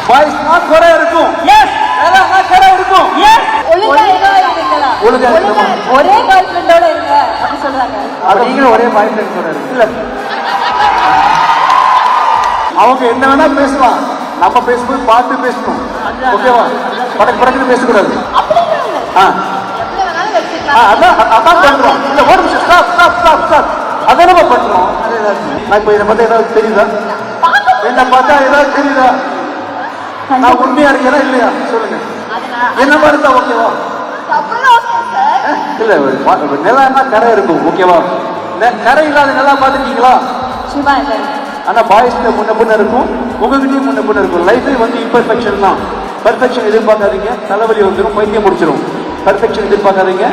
Boys தான் குறை இருக்கும். எஸ் எல்லாம் குறை இருக்கும். எஸ் ஒழுங்கா ஏதோ இருக்குங்களா? ஒழுங்கா இருக்குமா? ஒரே கேர்ள் ஃப்ரெண்டோட இருங்க அப்படி சொல்றாங்க. அது நீங்களும் ஒரே பாய் ஃப்ரெண்ட் சொல்றாரு இல்ல. அவங்க என்ன வேணா பேசலாம், நம்ம பேசும்போது பார்த்து பேசணும். ஓகேவா? படக்கு படக்குன்னு பேசக்கூடாது. அப்படிலாம் இல்ல. ஆ எவ்வளவு வேணாலும் வச்சுக்கலாம். அதான் பண்றோம். இல்ல ஒரு நிமிஷம் ஸ்டாப் ஸ்டாப் ஸ்டாப் ஸ்டாப். அதான் நம்ம பண்றோம். நான் இப்ப இதை பார்த்தா ஏதாவது தெரியுதா? என்ன பார்த்தா ஏதாவது தெரியுதா? நான் உண்மையா இருக்கேனா இல்லையா சொல்லுங்க. என்ன மாதிரி தான் ஓகேவா? தப்புலாம் ஓகே சார். இல்ல நிலம்னா கரை இருக்கும். ஓகேவா? கரை இல்லாத நிலா பாத்துருக்கீங்களா? சும்மா சார். ஆனா பாய்ஸ்க்கு முன்ன பின்ன இருக்கும், உங்ககிட்டயும் முன்ன பின்ன இருக்கும். லைஃபே வந்து இம்பர்ஃபெக்ஷன் தான். பெர்ஃபெக்ஷன் எதிர்பார்க்காதீங்க, தலைவலி வந்துடும், பைத்தியம் முடிச்சிடும். பெர்ஃபெக்ஷன் எதிர்பார்க்காதீங்க,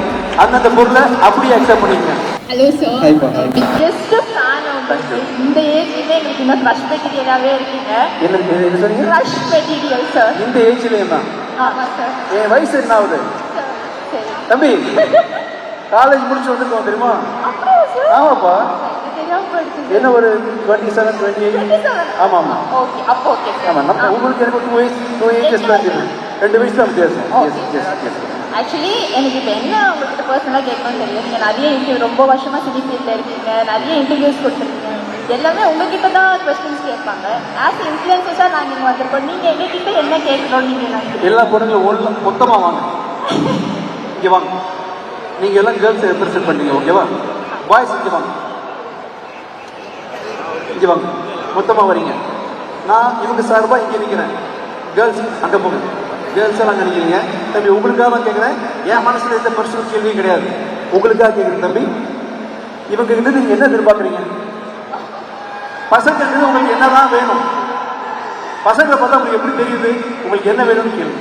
அந்தந்த பொருளை அப்படியே அக்செப்ட் பண்ணிக்கங்க. ஹலோ சார், பிக்கெஸ்ட் ஃபேன் உங்களுக்கு. இந்த ஏஜ்லயே எங்களுக்கு இன்னும் க்ரஷ் மெட்டீரியலாவே இருக்கீங்க. என்ன சொன்னீங்க? Crush material sir. இந்த ஏஜ்லயும் தான். ஆமா சார். என் வயசு என்ன ஆகுது சரி. தம்பி? காலேஜ் முடிச்சு வந்திருக்கோம் தெரியுமா? அப்படியா சார்? ஆமாப்பா. தெரியாம போயிடுச்சு. என்ன ஒரு 27, 28? ஆமா ஆமா ஓகே, அப்போ ஓகே சார். ஆமா. நம்ம உங்களுக்கு எனக்கு 2 ஏஜஸ் தான் இருக்கு. 2 வயசு தான் வித்தியாசம். எஸ். ஆக்சுவலி எனக்கு இப்போ என்ன உங்ககிட்ட பர்சனலாக கேட்கணும்னு தெரியும். நீங்கள் நிறைய இன்டர்வியூ, ரொம்ப வருஷமாக சினி ஃபீல்டில் இருக்கீங்க, நிறைய இன்டர்வியூஸ் கொடுத்துருக்கீங்க. எல்லாமே உங்ககிட்ட தான் கொஸ்டின்ஸ் கேட்பாங்க. ஆஸ் இன்ஃப்ளூயன்சஸாக நாங்கள் இங்கே வந்திருக்கோம். நீங்கள் எங்ககிட்ட என்ன கேட்கணும்னு நீங்கள் நினைக்கிறீங்க? எல்லா பொண்ணுங்களும் மொத்தமா வாங்க, இங்க வாங்க. நீங்க எல்லாம் கேர்ள்ஸ் ரெப்ரசென்ட் பண்ணீங்க. ஓகேவா? பாய்ஸ் இங்க வாங்க, இங்க வாங்க. மொத்தமா வரீங்க. நான் இவங்க சார்பா இங்க நிக்கிறேன். கேர்ள்ஸ் அங்க போங்க. கேர்ள்ஸ் எல்லாம் அங்க நிக்கிறீங்க. தம்பி உங்களுக்காக தான் கேட்கிறேன். என் மனசுல எந்த பர்சனல் கேள்வியும் கிடையாது. உங்களுக்காக கேட்கிறேன் தம்பி. இவங்க கிட்ட நீங்க என்ன எதிர்பார்க்குறீங்க? பசங்க கிட்ட உங்களுக்கு என்னதான் வேணும்? பசங்களை பார்த்தா உங்களுக்கு எப்படி தெரியுது உங்களுக்கு என்ன வேணும்னு கேள்வி.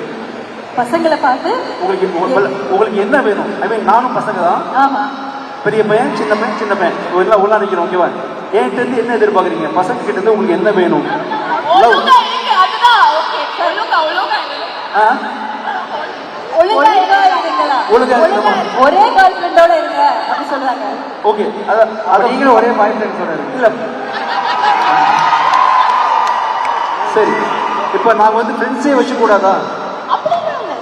பசங்களை பார்த்து உங்களுக்கு என்ன வேணும்? ஐ மீன் நானும் பசங்க தான். ஆமாம். பெரிய பையன் சின்ன பையன் எல்லாம் உள்ள நிற்கிறோம். ஓகேவா? என்கிட்ட இருந்து என்ன எதிர்பார்க்குறீங்க? பசங்க கிட்ட இருந்து உங்களுக்கு என்ன வேணும்? ஒழுங்கா ஏதோ இருக்குங்களா? ஒழுங்கா இருக்குமா? ஒரே கேர்ள் ஃப்ரெண்டோட இருங்க அப்படி சொல்றாங்க. ஓகே, அது நீங்களும் ஒரே பாய் ஃப்ரெண்ட் சொல்றாரு இல்ல. சரி, இப்ப நாங்க வந்து ஃப்ரெண்ட்ஸே வச்சு கூடாதா? அப்படிலாம் இல்ல.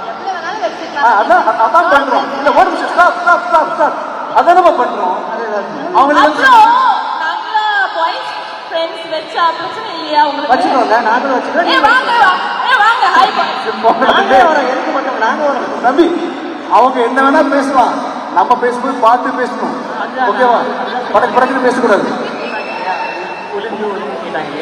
எவ்வளவு வேணாலும் வச்சுக்கலாம். அதான் பண்றோம். இல்ல ஒரு நிமிஷம் ஸ்டாப் ஸ்டாப் ஸ்டாப் ஸ்டாப். அதான் நம்ம பண்றோம். அவங்களுக்கு நாங்களா பாய்ஸ் ஃப்ரெண்ட்ஸ் வெச்சா பிரச்சனை இல்லையா உங்களுக்கு? வச்சுக்கோங்க, நாங்களும் வச்சுக்கிறோம். வாங்க ஹாய் பாய்ஸ். எனக்கு மட்டும் நாங்க வரோம். தம்பி அவங்க என்ன வேணா பேசலாம், நம்ம பேசும்போது பார்த்து பேசணும். ஓகேவா? படக்கு படக்குன்னு பேசக்கூடாது.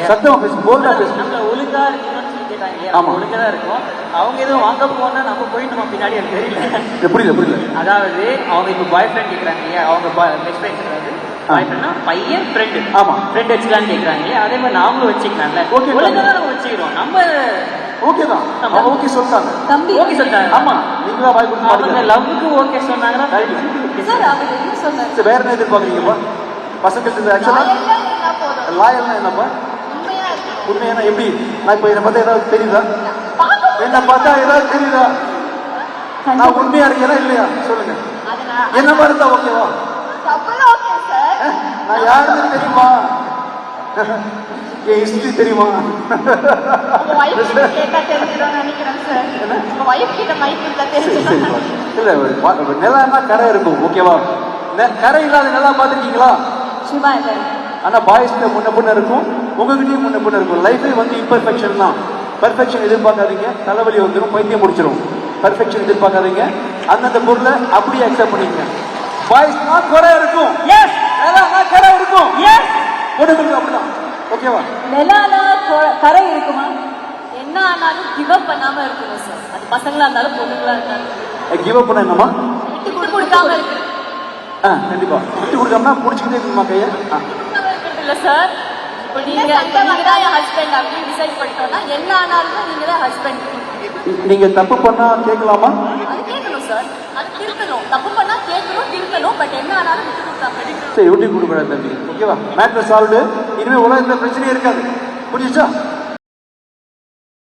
சத்தமா பேசணும், போல்டா பேசணும். ஒழுங்கா இருக்கணும்னு சொல்லி கேட்டாங்க. ஆமா. ஒழுங்கா தான் இருக்கும். அவங்க எதுவும் வாங்க போனா நம்ம போய் நம்ம பின்னாடி எனக்கு தெரியல. புரியல. அதாவது அவங்க இப்போ பாய் ஃப்ரெண்ட் கேட்கறாங்க இல்லையா? அவங்க பெஸ்ட் ஃப்ரெண்ட் கிடையாது. பாய் ஃப்ரெண்ட்னா பையன் ஃப்ரெண்டு. ஆமா. ஃப்ரெண்ட் வச்சுக்கலான்னு கேட்கறாங்க இல்லையா? அதே மாதிரி நாமளும் வச்சுக்கலாம்ல. ஓகே, ஒழுங்கா தான் நம்ம வச்சுக்கிறோம். நம்ம ஓகே தான். அவங்க ஓகே சொல்லிட்டாங்க. தம்பி ஓகே சொல்லிட்டாங்க. ஆமா, நீங்களா வாய் கொடுத்து அவங்க பாருங்க. லவ்வுக்கு ஓகே சொன்னாங்கன்னா சார் அவர் என்ன சொன்னாரு? சரி, வேற என்ன எதிர்பார்க்குறீங்கப்பா? பசங்களுக்கு ஆக்சுவலா லாயல்னா என்னப்பா? உண்மையான எப்படி? நான் இப்ப இதை பார்த்தா ஏதாவது தெரியுதா? என்ன பார்த்தா ஏதாவது தெரியுதா? நான் உண்மையா இருக்கேனா இல்லையா சொல்லுங்க. என்ன மாதிரி தான் ஓகேவா? தப்புலாம் ஓகே சார். நான் யாருன்னு தெரியுமா? என் ஹிஸ்டரி தெரியுமா? உங்க வைஃப் கிட்ட கேட்டா தெரிஞ்சிடும் நினைக்கிறேன் சார். உங்க வைஃப் கிட்ட மைக் கிட்ட தெரிஞ்சிடும். இல்ல நிலம்னா கரை இருக்கும். ஓகேவா? கரை இல்லாத நிலா பாத்துருக்கீங்களா? சும்மா சார். ஆனா பாய்ஸ்க்கு முன்ன பின்ன இருக்கும், உங்ககிட்டயும் முன்ன பின்ன இருக்கும். லைஃபே வந்து இம்பர்ஃபெக்ஷன் தான். பெர்ஃபெக்ஷன் எதிர்பார்க்காதீங்க, தலைவலி வந்துடும், பைத்தியம் முடிச்சிடும். பெர்ஃபெக்ஷன் எதிர்பார்க்காதீங்க, அந்தந்த பொருளை அப்படியே அக்செப்ட் பண்ணிக்கங்க. பாய்ஸ் தான் குறை இருக்கும். எஸ் கரை இருக்கும். எஸ் பொண்ணுங்களுக்கு அப்படிதான். ஓகேவா? நிலால கரை இருக்குமா? என்ன ஆனாலும் கிவ் அப் பண்ணாம இருக்கணும் சார். அது பசங்களா இருந்தாலும் பொண்ணுங்களா இருந்தாலும் கிவ் அப் பண்ண என்னமா? விட்டு கொடுக்காம இருக்கு. கண்டிப்பா விட்டு கொடுக்காம பிடிச்சிக்கிட்டே இருக்குமா கையை? இல்ல சார், இப்போ நீங்க தான் என் ஹஸ்பண்ட் அப்படின்னு டிசைட் பண்ணிட்டோம்னா என்ன ஆனாலும் நீங்க தான் ஹஸ்பண்ட். நீங்க தப்பு பண்ணா கேட்கலாமா? அது கேட்கணும் சார், அது திருத்தணும். தப்பு பண்ணா கேட்கணும், திருத்தணும். பட் என்ன ஆனாலும் விட்டு கொடுக்காம. சரி, விட்டு கொடுக்கூடாது தம்பி. ஓகேவா? Matter solved. இனிமே உலகத்துல பிரச்சனையே இருக்காது. புரிஞ்சுச்சா?